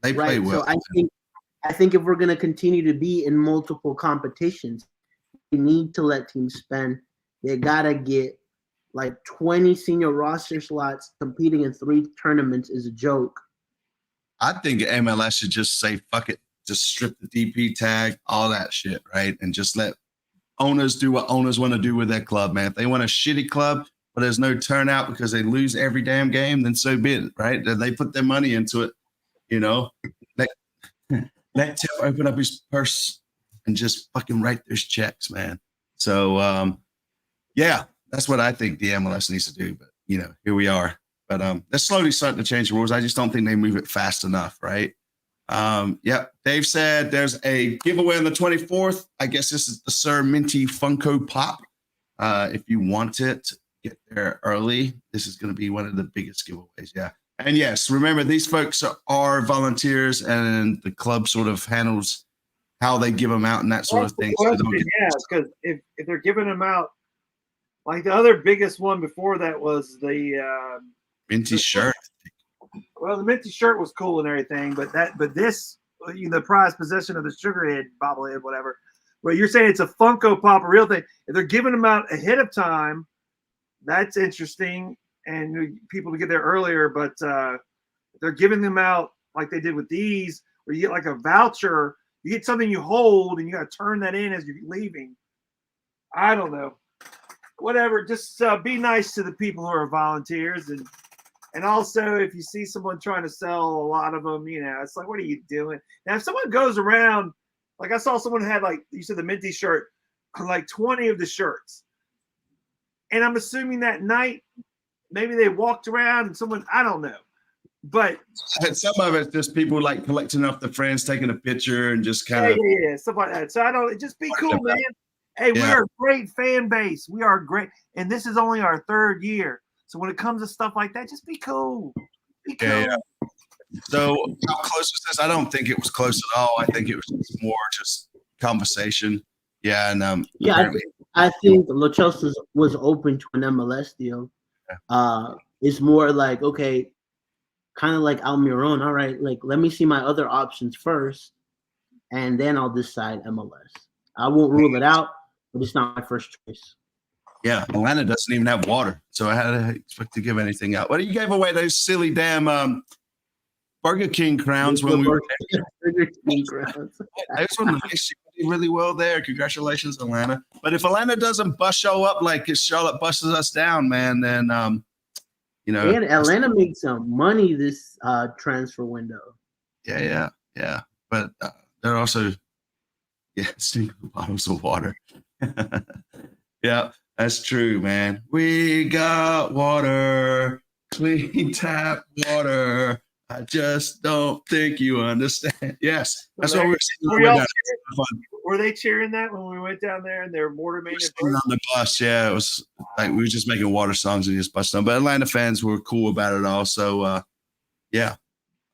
They play well.
So I think if we're going to continue to be in multiple competitions, we need to let teams spend. They got to get like 20 senior roster slots. Competing in 3 tournaments is a joke.
I think MLS should just say, fuck it. Just strip the DP tag, all that shit, right? And just let owners do what owners want to do with their club, man. If they want a shitty club, but there's no turnout because they lose every damn game, then so be it, right? They put their money into it, Let Tip open up his purse and just fucking write those checks, man. So, that's what I think the MLS needs to do. But, here we are. But they're slowly starting to change the rules. I just don't think they move it fast enough, right? Dave said there's a giveaway on the 24th. I guess this is the Sir Minty Funko Pop. If you want it, get there early. This is going to be one of the biggest giveaways. Yeah. And yes, remember, these folks are volunteers, and the club sort of handles how they give them out and that sort of thing.
Because if they're giving them out, like the other biggest one before that was the
Minty shirt.
Well, the Minty shirt was cool and everything, but this, the prized possession of the Sugarhead bobblehead, whatever. Well, you're saying it's a Funko Pop, a real thing. If they're giving them out ahead of time, that's interesting. And people to get there earlier, but they're giving them out like they did with these, where you get like a voucher, you get something you hold, and you got to turn that in as you're leaving. I don't know. Whatever. Just be nice to the people who are volunteers, and And also, if you see someone trying to sell a lot of them, it's like, what are you doing? Now, if someone goes around, like I saw someone had, like you said, the minty shirt, like 20 of the shirts. And I'm assuming that night, maybe they walked around and someone, I don't know. But
some of it's just people like collecting off the friends, taking a picture and just kind of
stuff like that. So I don't just be cool, man. Hey, we are a great fan base. We are great, and this is only our 3rd year. So when it comes to stuff like that, just be cool. Be cool.
Yeah. So how close was this? I don't think it was close at all. I think it was more just conversation. Yeah, and
I think Lo Celso was open to an MLS deal. It's more like, okay, kind of like Almiron. All right, like let me see my other options first, and then I'll decide MLS. I won't rule it out, but it's not my first choice.
Yeah, Atlanta doesn't even have water, so I had to expect to give anything out. Well, you gave away those silly damn Burger King crowns when we were there.
Burger King crowns.
I just want to make sure you did really well there. Congratulations, Atlanta. But if Atlanta doesn't show up like Charlotte busts us down, man, then
and Atlanta made some money this transfer window.
Yeah. But they're also single bottles of water. Yeah, that's true, man. We got water, clean tap water. I just don't think you understand. Yes, that's what we're seeing.
Were they cheering that when we went down there and their water main?
On the bus, yeah, it was like we were just making water songs and just busting them. But Atlanta fans were cool about it all. So, yeah.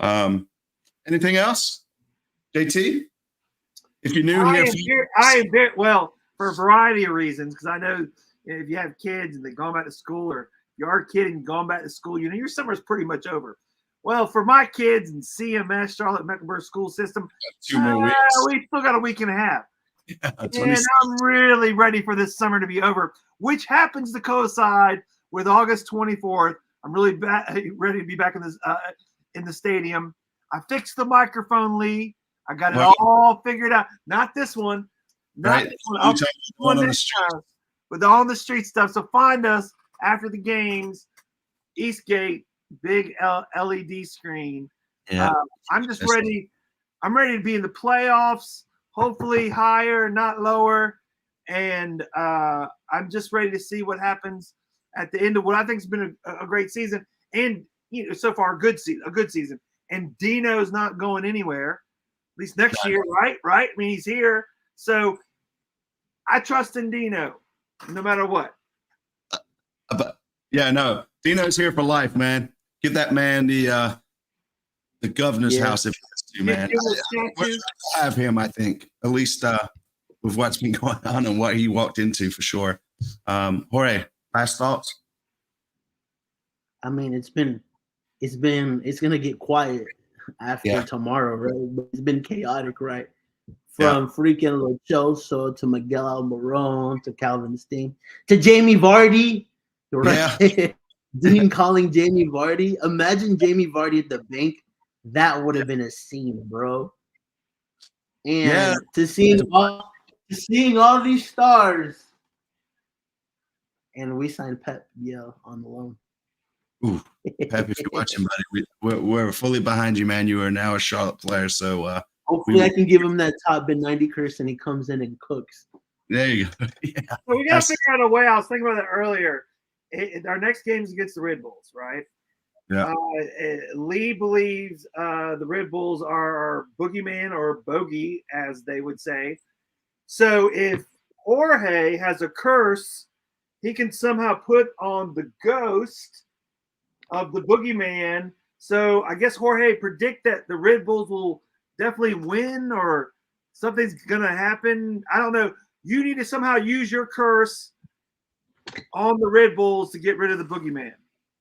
Anything else, JT? If you're new here,
I am very well for a variety of reasons, because I know if you have kids and they've gone back to school, or you are a kid and gone back to school, your summer is pretty much over. Well, for my kids and CMS, Charlotte Mecklenburg School System,
2 more weeks.
We still got a week and a half.
Yeah,
and I'm really ready for this summer to be over, which happens to coincide with August 24th. I'm really ready to be back in the stadium. I fixed the microphone, Lee. I got it all figured out. Not this one. Not this one. With all the street stuff. So find us after the games, Eastgate, big LED screen.
Yeah.
I'm just ready. I'm ready to be in the playoffs, hopefully higher, not lower. And I'm just ready to see what happens at the end of what I think has been a great season. And so far, a good season. And Dino's not going anywhere, at least next year, right? I mean, he's here. So I trust in Dino no matter what.
But yeah, no, Dino's here for life, man. Give that man the governor's house if he has to, man. We're gonna have him, I think, at least with what's been going on and what he walked into for sure. Jorge, last thoughts?
I mean, it's gonna get quiet after tomorrow, right? But it's been chaotic, right? From freaking Lo Celso to Miguel Almiron to Calvin Steen to Jamie Vardy, right? Yeah. Dean calling Jamie Vardy. Imagine Jamie Vardy at the bank. That would have been a scene, bro. And to seeing all these stars, and we signed Pep Biel on the loan.
Ooh, Pep, if you're watching, buddy, we're fully behind you, man. You are now a Charlotte player, so
hopefully I can give him that top bid 90 curse, and he comes in and cooks.
There you go. Yeah.
So we got to figure out a way. I was thinking about that earlier. Our next game is against the Red Bulls, right?
Yeah.
Lee believes the Red Bulls are boogeyman or bogey, as they would say. So if Jorge has a curse, he can somehow put on the ghost of the boogeyman. So I guess Jorge predict that the Red Bulls will definitely win or something's going to happen. I don't know. You need to somehow use your curse on the Red Bulls to get rid of the boogeyman.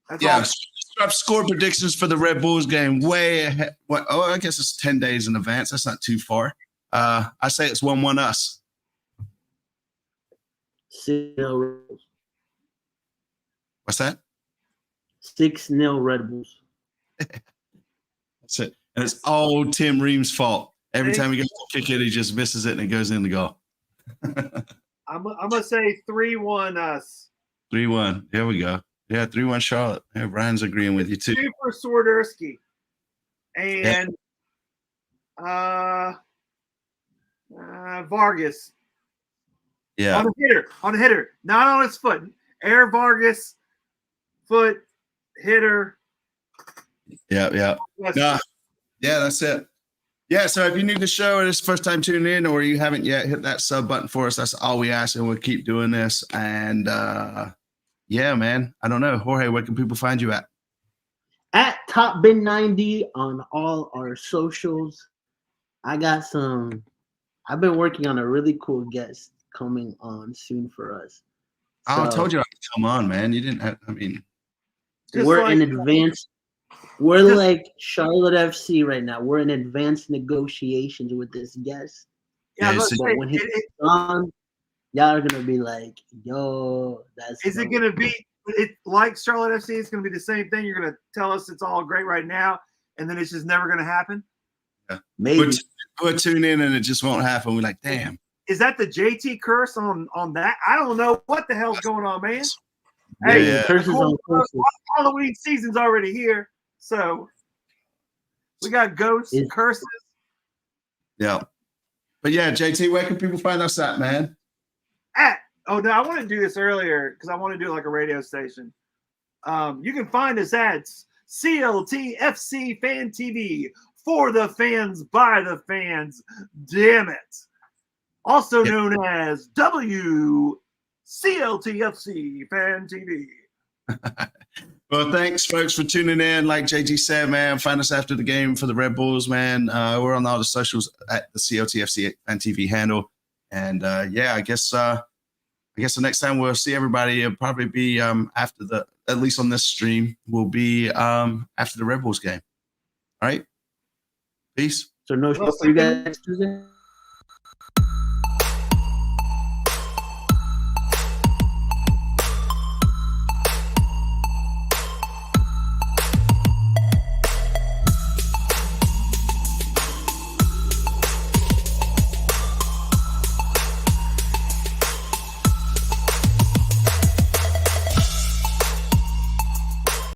That's all.
Score predictions for the Red Bulls game way ahead. I guess it's 10 days in advance. That's not too far. I say it's 1-1 us.
6-0 Red Bulls.
What's that?
6-0 Red Bulls.
That's it. And it's all Tim Ream's fault. Every time he goes to kick it, he just misses it and it goes in the goal.
I'm going to say 3-1 us.
3-1. Here we go. Yeah, 3-1 Charlotte. Yeah, Brian's agreeing with you too.
2 for Swiderski. And Vargas.
Yeah.
On the hitter. Not on his foot. Air Vargas, foot, hitter.
Yeah. Nah. Yeah, that's it. Yeah, so if you're new to the show or this is the first time tuning in or you haven't yet, hit that sub button for us. That's all we ask, and we'll keep doing this. And yeah, man, I don't know. Jorge, where can people find you at?
At TopBin90 on all our socials. I've been working on a really cool guest coming on soon for us.
I told you I could come on, man. You didn't have,
we're in advanced. We're like Charlotte FC right now. We're in advanced negotiations with this guest.
Yeah,
but when he's on, y'all are gonna be like, "Yo, that's."
Is it gonna be like Charlotte FC? It's gonna be the same thing. You're gonna tell us it's all great right now, and then it's just never gonna happen.
Yeah.
Maybe
we'll tune in and it just won't happen. We're like, damn.
Is that the JT curse on that? I don't know what the hell's going on, man.
Yeah,
Hey, Halloween season's already here, so we got ghosts, curses.
Yeah, but yeah, JT, where can people find us at, man?
I want to do this earlier because I want to do it like a radio station. You can find us at CLTFC Fan TV, for the fans, by the fans. Damn it. Also known as WCLTFC Fan TV.
Well, thanks, folks, for tuning in. Like JG said, man, find us after the game for the Red Bulls, man. We're on all the socials at the CLTFC Fan TV handle. And yeah, I guess the next time we'll see everybody, it'll probably be after at least on this stream, will be after the Red Bulls game. All right. Peace.
So no show for you guys Tuesday?